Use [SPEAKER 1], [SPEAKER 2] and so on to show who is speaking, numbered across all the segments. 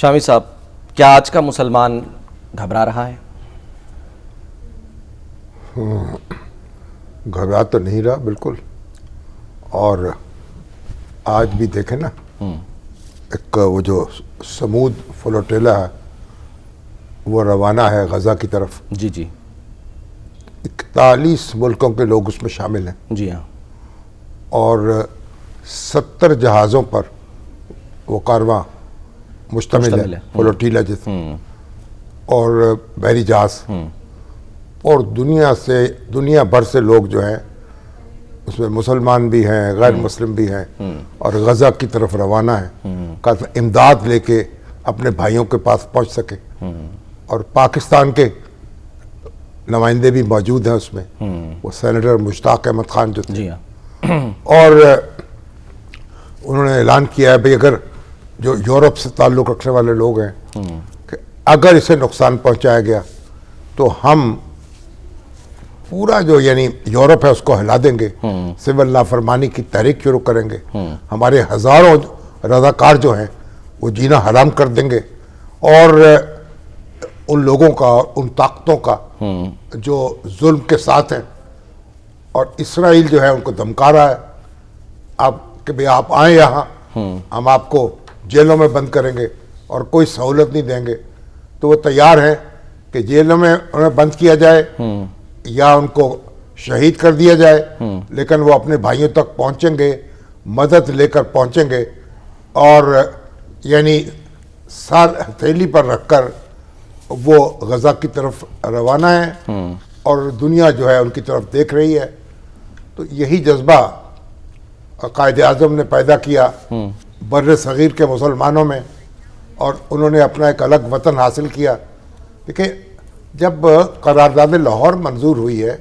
[SPEAKER 1] شامی صاحب، کیا آج کا مسلمان گھبرا رہا ہے؟
[SPEAKER 2] گھبرا تو نہیں رہا بالکل. اور آج بھی دیکھیں نا، ایک وہ جو سمود فلوٹیلا ہے وہ روانہ ہے غزہ کی طرف.
[SPEAKER 1] جی جی
[SPEAKER 2] 41 ملکوں کے لوگ اس میں شامل ہیں،
[SPEAKER 1] جی ہاں.
[SPEAKER 2] اور 70 جہازوں پر وہ کارواں مشتمل ہے، فلوٹیلا جیسے، اور بحری جہاز. اور دنیا بھر سے لوگ جو ہیں اس میں مسلمان بھی ہیں، غیر مسلم بھی ہیں، اور غزہ کی طرف روانہ ہیں کہ امداد لے کے اپنے بھائیوں کے پاس پہنچ سکے. اور پاکستان کے نمائندے بھی موجود ہیں اس میں، وہ سینیٹر مشتاق احمد خان جو تھے.
[SPEAKER 1] جی ہاں.
[SPEAKER 2] اور انہوں نے اعلان کیا ہے بھئی اگر جو یورپ سے تعلق رکھنے والے لوگ ہیں کہ اگر اسے نقصان پہنچایا گیا تو ہم پورا جو یعنی یورپ ہے اس کو ہلا دیں گے، سول نافرمانی کی تحریک شروع کریں گے، ہمارے ہزاروں رضاکار جو ہیں وہ جینا حرام کر دیں گے، اور ان لوگوں کا، ان طاقتوں کا جو ظلم کے ساتھ ہیں. اور اسرائیل جو ہے ان کو دھمکا رہا ہے کہ بھئی آپ آئیں یہاں، ہم آپ کو جیلوں میں بند کریں گے اور کوئی سہولت نہیں دیں گے. تو وہ تیار ہیں کہ جیلوں میں انہیں بند کیا جائے یا ان کو شہید کر دیا جائے، لیکن وہ اپنے بھائیوں تک پہنچیں گے، مدد لے کر پہنچیں گے، اور یعنی سار ہتھیلی پر رکھ کر وہ غزہ کی طرف روانہ ہیں، اور دنیا جو ہے ان کی طرف دیکھ رہی ہے. تو یہی جذبہ قائد اعظم نے پیدا کیا بر صغیر کے مسلمانوں میں، اور انہوں نے اپنا ایک الگ وطن حاصل کیا. دیکھیں، جب قرارداد لاہور منظور ہوئی ہے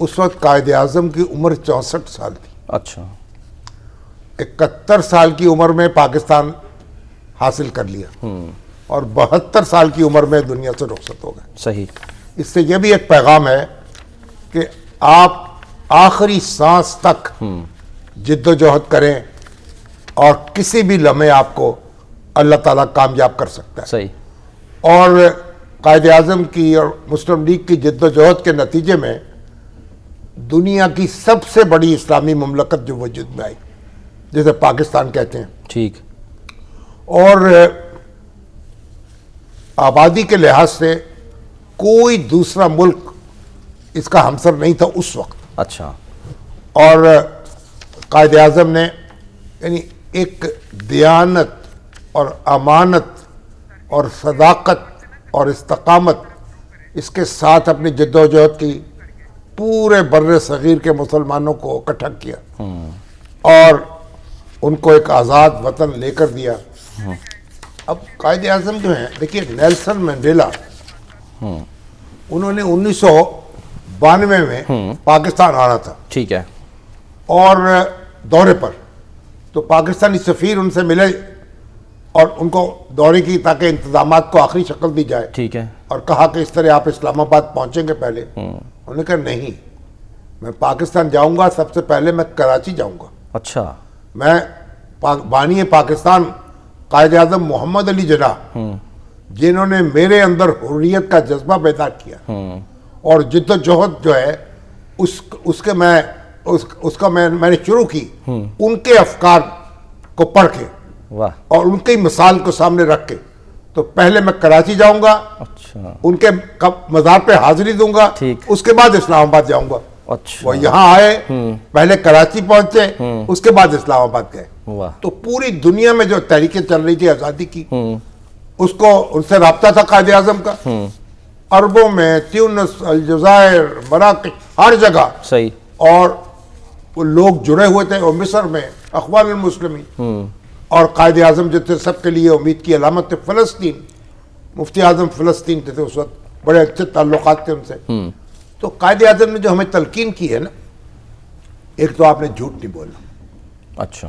[SPEAKER 2] اس وقت قائد اعظم کی عمر 64 سال تھی.
[SPEAKER 1] اچھا.
[SPEAKER 2] 71 سال کی عمر میں پاکستان حاصل کر لیا، اور 72 سال کی عمر میں دنیا سے رخصت ہو گئے.
[SPEAKER 1] صحیح.
[SPEAKER 2] اس سے یہ بھی ایک پیغام ہے کہ آپ آخری سانس تک جد و جہد کریں، اور کسی بھی لمحے آپ کو اللہ تعالیٰ کامیاب کر سکتا ہے.
[SPEAKER 1] صحیح.
[SPEAKER 2] اور قائد اعظم کی اور مسلم لیگ کی جد و جہد کے نتیجے میں دنیا کی سب سے بڑی اسلامی مملکت جو وجود میں آئی، جسے پاکستان کہتے ہیں.
[SPEAKER 1] ٹھیک.
[SPEAKER 2] اور آبادی کے لحاظ سے کوئی دوسرا ملک اس کا ہمسر نہیں تھا اس وقت.
[SPEAKER 1] اچھا.
[SPEAKER 2] اور قائد اعظم نے یعنی ایک دیانت اور امانت اور صداقت اور استقامت اس کے ساتھ اپنی جد و جہد کی، پورے بر صغیر کے مسلمانوں کو اکٹھا کیا اور ان کو ایک آزاد وطن لے کر دیا. اب قائد اعظم جو ہیں، دیکھیے نیلسن مینڈیلا، انہوں نے 1992 میں پاکستان آنا تھا.
[SPEAKER 1] ٹھیک ہے.
[SPEAKER 2] اور دورے پر تو پاکستانی سفیر ان سے ملے اور ان کو دورے کی تاکہ انتظامات کو آخری شکل دی جائے.
[SPEAKER 1] ٹھیک ہے.
[SPEAKER 2] اور کہا کہ اس طرح آپ اسلام آباد پہنچیں گے پہلے. انہوں نے کہا نہیں، میں پاکستان جاؤں گا، سب سے پہلے میں کراچی جاؤں گا.
[SPEAKER 1] اچھا.
[SPEAKER 2] میں بانی پاکستان قائد اعظم محمد علی جناح، جنہوں نے میرے اندر حریت کا جذبہ بیدار کیا اور جد و جہد جو ہے اس کا میں نے شروع کی ان کے افکار کو پڑھ کے اور ان کی مثال کو سامنے رکھ کے. تو پہلے میں کراچی جاؤں گا،
[SPEAKER 1] اچھا،
[SPEAKER 2] ان کے مزار پہ حاضری دوں گا، اس کے بعد اسلام آباد جاؤں گا.
[SPEAKER 1] اچھا.
[SPEAKER 2] وہ یہاں آئے، پہلے کراچی پہنچے، اس کے بعد اسلام آباد گئے. تو پوری دنیا میں جو تحریکیں چل رہی تھی آزادی کی، اس کو ان سے رابطہ تھا قائد اعظم کا. عربوں میں، تیونس، الجزائر، مراکش، ہر جگہ.
[SPEAKER 1] صحیح.
[SPEAKER 2] اور وہ لوگ جڑے ہوئے تھے. اور مصر میں اخوان المسلمین، اور قائد اعظم جو تھے سب کے لیے امید کی علامت تھے. فلسطین، مفتی اعظم فلسطین تھے اس وقت، بڑے اچھے تعلقات تھے ان سے. تو قائد اعظم نے جو ہمیں تلقین کی ہے نا، ایک تو آپ نے جھوٹ نہیں بولنا.
[SPEAKER 1] اچھا.